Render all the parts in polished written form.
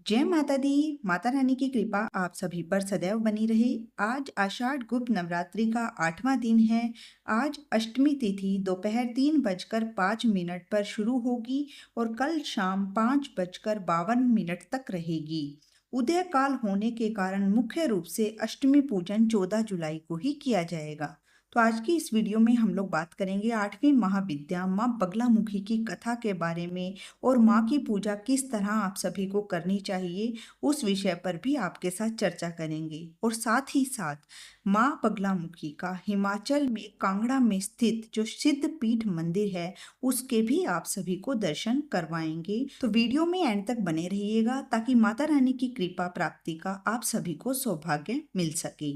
जय माता दी। माता रानी की कृपा आप सभी पर सदैव बनी रहे। आज आषाढ़ गुप्त नवरात्रि का 8वां दिन है। आज अष्टमी तिथि दोपहर 3:05 पर शुरू होगी और कल शाम 5:52 तक रहेगी। उदय काल होने के कारण मुख्य रूप से अष्टमी पूजन 14 जुलाई को ही किया जाएगा। तो आज की इस वीडियो में हम लोग बात करेंगे 8वीं महाविद्या माँ बगलामुखी की कथा के बारे में और माँ की पूजा किस तरह आप सभी को करनी चाहिए उस विषय पर भी आपके साथ चर्चा करेंगे। और साथ ही साथ माँ बगलामुखी का हिमाचल में कांगड़ा में स्थित जो सिद्ध पीठ मंदिर है उसके भी आप सभी को दर्शन करवाएंगे। तो वीडियो में एंड तक बने रहिएगा ताकि माता रानी की कृपा प्राप्ति का आप सभी को सौभाग्य मिल सके।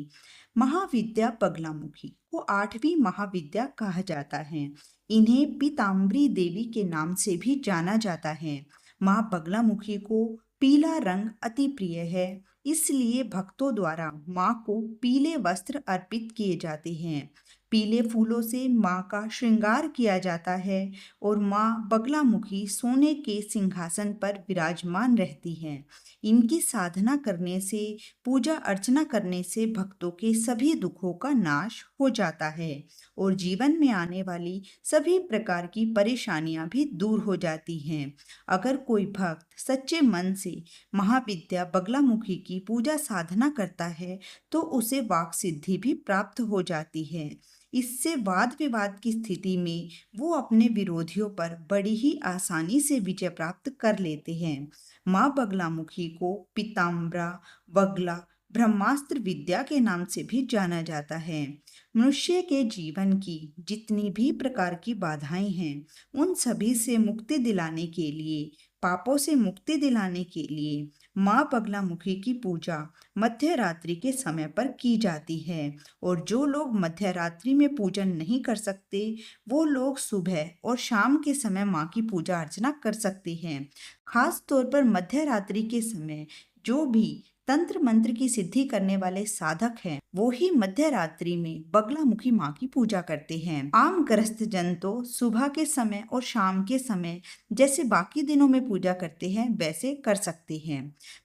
महाविद्या बगलामुखी को 8वीं महाविद्या कहा जाता है। इन्हें पीताम्बरी देवी के नाम से भी जाना जाता है। माँ बगलामुखी को पीला रंग अति प्रिय है, इसलिए भक्तों द्वारा माँ को पीले वस्त्र अर्पित किए जाते हैं। पीले फूलों से माँ का श्रृंगार किया जाता है और माँ बगलामुखी सोने के सिंहासन पर विराजमान रहती हैं। इनकी साधना करने से, पूजा अर्चना करने से भक्तों के सभी दुखों का नाश हो जाता है और जीवन में आने वाली सभी प्रकार की परेशानियां भी दूर हो जाती हैं। अगर कोई भक्त सच्चे मन से महाविद्या बगलामुखी की पूजा साधना करता है तो उसे वाक सिद्धि भी प्राप्त हो जाती है। इससे वाद विवाद की स्थिति में वो अपने विरोधियों पर बड़ी ही आसानी से विजय प्राप्त कर लेते हैं। माँ बगलामुखी को पीताम्बरा बगला ब्रह्मास्त्र विद्या के नाम से भी जाना जाता है। मनुष्य के जीवन की जितनी भी प्रकार की बाधाएं हैं उन सभी से मुक्ति दिलाने के लिए, पापों से मुक्ति दिलाने के लिए माँ बगलामुखी की पूजा मध्य रात्रि के समय पर की जाती है। और जो लोग मध्य रात्रि में पूजन नहीं कर सकते वो लोग सुबह और शाम के समय माँ की पूजा अर्चना कर सकते हैं। खास तौर पर मध्य रात्रि के समय जो भी तंत्र मंत्र की सिद्धि करने वाले साधक हैं वो ही मध्य रात्रि में बगलामुखी माँ की पूजा करते हैं। आम गृहस्थ जन तो सुबह के समय और शाम के समय जैसे बाकी दिनों में पूजा करते हैं वैसे कर सकते हैं।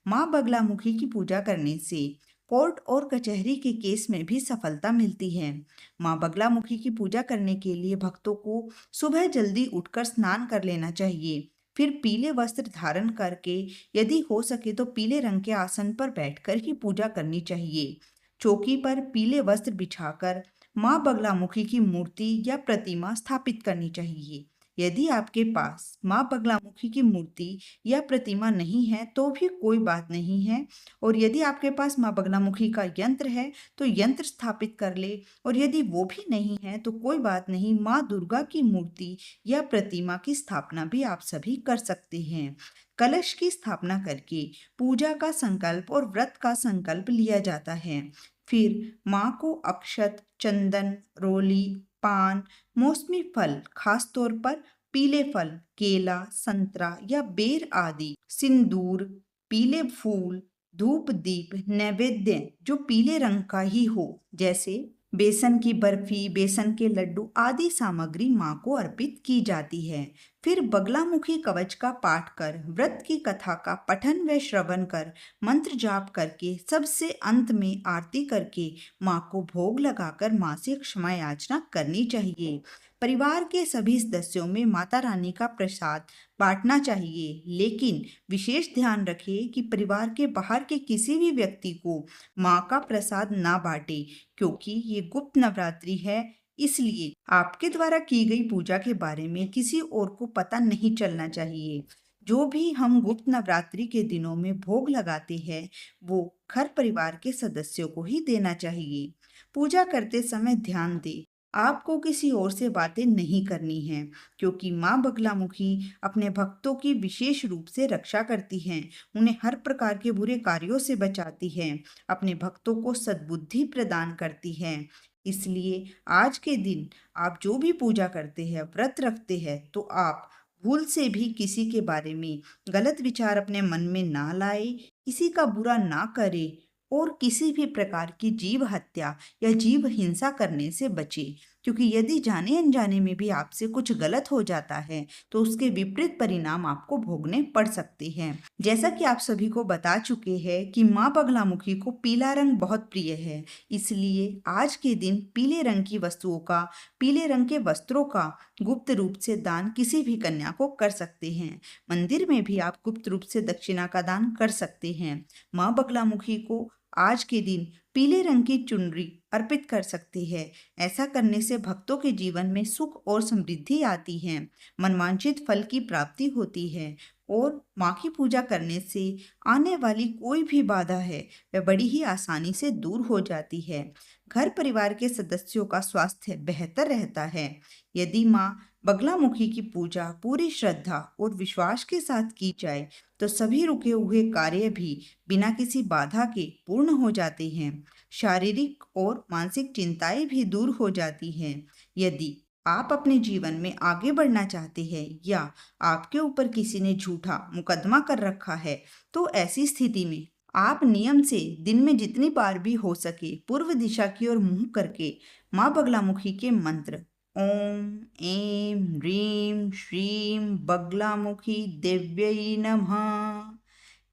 माँ बगलामुखी की पूजा करने से कोर्ट और कचहरी के केस में भी सफलता मिलती है। माँ बगलामुखी की पूजा करने के लिए भक्तों को सुबह जल्दी उठकर स्नान कर लेना चाहिए। फिर पीले वस्त्र धारण करके यदि हो सके तो पीले रंग के आसन पर बैठकर ही पूजा करनी चाहिए। चौकी पर पीले वस्त्र बिछाकर माँ बगलामुखी की मूर्ति या प्रतिमा स्थापित करनी चाहिए। यदि आपके पास माँ बगलामुखी की मूर्ति या प्रतिमा नहीं है तो भी कोई बात नहीं है, और यदि आपके पास माँ बगलामुखी का यंत्र है तो यंत्र स्थापित कर ले, और यदि वो भी नहीं है तो कोई बात नहीं, माँ दुर्गा की मूर्ति या प्रतिमा की स्थापना भी आप सभी कर सकते हैं। कलश की स्थापना करके पूजा का संकल्प और व्रत का संकल्प लिया जाता है। फिर माँ को अक्षत, चंदन, रोली, पान, मौसमी फल, खास तौर पर पीले फल, केला, संतरा या बेर आदि, सिंदूर, पीले फूल, धूप दीप, नैवेद्य जो पीले रंग का ही हो, जैसे बेसन की बर्फी, बेसन के लड्डू आदि सामग्री माँ को अर्पित की जाती है। फिर बगलामुखी कवच का पाठ कर, व्रत की कथा का पठन व श्रवण कर, मंत्र जाप करके, सबसे अंत में आरती करके माँ को भोग लगाकर माँ से क्षमा याचना करनी चाहिए। परिवार के सभी सदस्यों में माता रानी का प्रसाद बांटना चाहिए, लेकिन विशेष ध्यान रखें कि परिवार के बाहर के किसी भी व्यक्ति को माँ का प्रसाद ना बांटे, क्योंकि ये गुप्त नवरात्रि है। इसलिए आपके द्वारा की गई पूजा के बारे में किसी और को पता नहीं चलना चाहिए। जो भी हम गुप्त नवरात्रि के दिनों में भोग लगाते हैं वो घर परिवार के सदस्यों को ही देना चाहिए। पूजा करते समय ध्यान दें, आपको किसी और से बातें नहीं करनी है, क्योंकि माँ बगलामुखी अपने भक्तों की विशेष रूप से रक्षा करती हैं, उन्हें हर प्रकार के बुरे कार्यों से बचाती हैं, अपने भक्तों को सद्बुद्धि प्रदान करती हैं। इसलिए आज के दिन आप जो भी पूजा करते हैं, व्रत रखते हैं, तो आप भूल से भी किसी के बारे में गलत विचार अपने मन में ना लाए, किसी का बुरा ना करे और किसी भी प्रकार की जीव हत्या या जीव हिंसा करने से बचे। क्योंकि यदि जाने अनजाने में भी आपसे कुछ गलत हो जाता है तो उसके विपरीत परिणाम आपको भोगने पड़ सकते हैं। जैसा कि आप सभी को बता चुके हैं कि माँ बगलामुखी को पीला रंग बहुत प्रिय है, इसलिए आज के दिन पीले रंग की वस्तुओं का, पीले रंग के वस्त्रों का गुप्त रूप से दान किसी भी कन्या को कर सकते हैं। मंदिर में भी आप गुप्त रूप से दक्षिणा का दान कर सकते हैं। माँ बगलामुखी को आज के दिन पीले रंग की चुनरी अर्पित कर सकते हैं। ऐसा करने से भक्तों के जीवन में सुख और समृद्धि आती है, मनवांछित फल की प्राप्ति होती है और माँ की पूजा करने से आने वाली कोई भी बाधा है वह बड़ी ही आसानी से दूर हो जाती है। घर परिवार के सदस्यों का स्वास्थ्य बेहतर रहता है। यदि माँ बगलामुखी की पूजा पूरी श्रद्धा और विश्वास के साथ की जाए तो सभी रुके हुए कार्य भी बिना किसी बाधा के पूर्ण हो जाते हैं। शारीरिक और मानसिक चिंताएं भी दूर हो जाती हैं। यदि आप अपने जीवन में आगे बढ़ना चाहते हैं या आपके ऊपर किसी ने झूठा मुकदमा कर रखा है तो ऐसी स्थिति में आप नियम से दिन में जितनी बार भी हो सके पूर्व दिशा की ओर मुंह करके माँ बगलामुखी के मंत्र ओम ऐं ह्रीं श्रीं बगलामुखी देव्यै नमः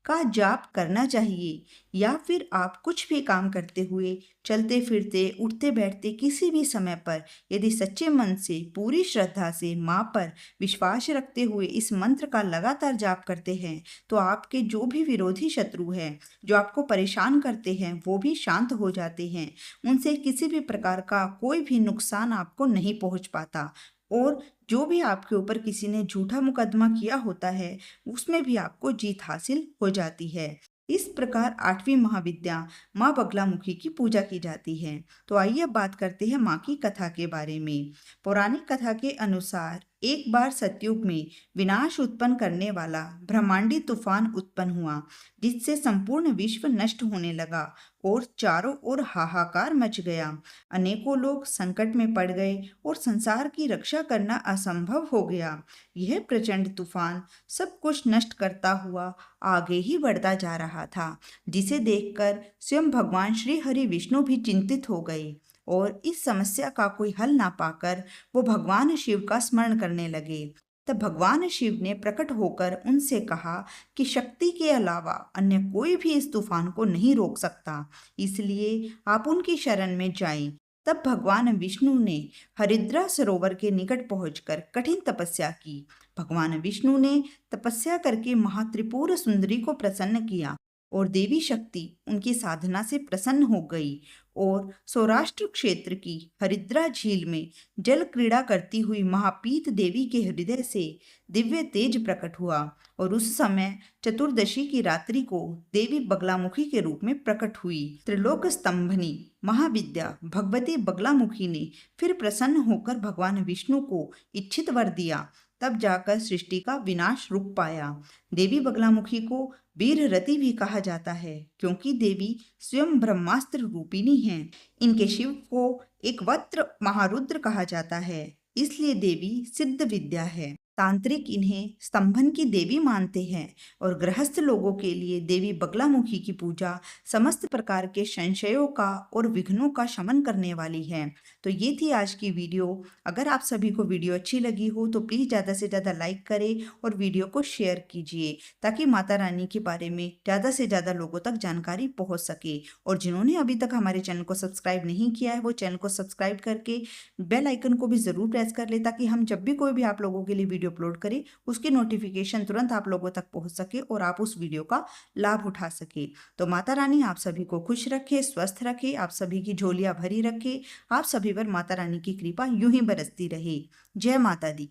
का जाप करना चाहिए। या फिर आप कुछ भी काम करते हुए, चलते फिरते, उठते बैठते किसी भी समय पर यदि सच्चे मन से पूरी श्रद्धा से माँ पर विश्वास रखते हुए इस मंत्र का लगातार जाप करते हैं तो आपके जो भी विरोधी शत्रु हैं, जो आपको परेशान करते हैं, वो भी शांत हो जाते हैं। उनसे किसी भी प्रकार का कोई भी नुकसान आपको नहीं पहुंच पाता और जो भी आपके ऊपर किसी ने झूठा मुकदमा किया होता है उसमें भी आपको जीत हासिल हो जाती है। इस प्रकार 8वीं महाविद्या माँ बगलामुखी की पूजा की जाती है। तो आइए अब बात करते हैं माँ की कथा के बारे में। पौराणिक कथा के अनुसार एक बार सतयुग में विनाश उत्पन्न करने वाला ब्रह्मांडी तूफान उत्पन्न हुआ, जिससे संपूर्ण विश्व नष्ट होने लगा और चारों ओर हाहाकार मच गया। अनेकों लोग संकट में पड़ गए और संसार की रक्षा करना असंभव हो गया। यह प्रचंड तूफान सब कुछ नष्ट करता हुआ आगे ही बढ़ता जा रहा था, जिसे देखकर स्वयं भगवान श्री हरि विष्णु भी चिंतित हो गए और इस समस्या का कोई हल ना पाकर वो भगवान शिव का स्मरण करने लगे। तब भगवान शिव ने प्रकट होकर उनसे कहा कि शक्ति के अलावा अन्य कोई भी इस तूफान को नहीं रोक सकता, इसलिए आप उनकी शरण में जाएं। तब भगवान विष्णु ने हरिद्रा सरोवर के निकट पहुंचकर कठिन तपस्या की। भगवान विष्णु ने तपस्या करके महात्रिपुर सुंदरी को प्रसन्न किया और देवी शक्ति उनकी साधना से प्रसन्न हो गई और सौराष्ट्र क्षेत्र की हरिद्रा झील में जल क्रीड़ा करती हुई महापीत देवी के हृदय से दिव्य तेज प्रकट हुआ और उस समय चतुर्दशी की रात्रि को देवी बगलामुखी के रूप में प्रकट हुई। त्रिलोक स्तंभनी महाविद्या भगवती बगलामुखी ने फिर प्रसन्न होकर भगवान विष्णु को इच्छित वर दिया। तब जाकर सृष्टि का विनाश रुक पाया। देवी बगलामुखी को वीररति भी कहा जाता है क्योंकि देवी स्वयं ब्रह्मास्त्र रूपिणी हैं। इनके शिव को एक वक्त्र महारुद्र कहा जाता है, इसलिए देवी सिद्ध विद्या है। तांत्रिक इन्हें स्तंभन की देवी मानते हैं और गृहस्थ लोगों के लिए देवी बगलामुखी की पूजा समस्त प्रकार के संशयों का और विघ्नों का शमन करने वाली है। तो ये थी आज की वीडियो। अगर आप सभी को वीडियो अच्छी लगी हो तो प्लीज़ ज़्यादा से ज़्यादा लाइक करें और वीडियो को शेयर कीजिए ताकि माता रानी के बारे में ज़्यादा से ज़्यादा लोगों तक जानकारी पहुँच सके। और जिन्होंने अभी तक हमारे चैनल को सब्सक्राइब नहीं किया है वो चैनल को सब्सक्राइब करके बेल आइकन को भी ज़रूर प्रेस कर ले ताकि हम जब भी कोई भी आप लोगों के लिए वीडियो अपलोड करें उसकी नोटिफिकेशन तुरंत आप लोगों तक पहुंच सके और आप उस वीडियो का लाभ उठा सके। तो माता रानी आप सभी को खुश रखे, स्वस्थ रखे, आप सभी की झोलियां भरी रखे, आप सभी पर माता रानी की कृपा यूं ही बरसती रहे। जय माता दी।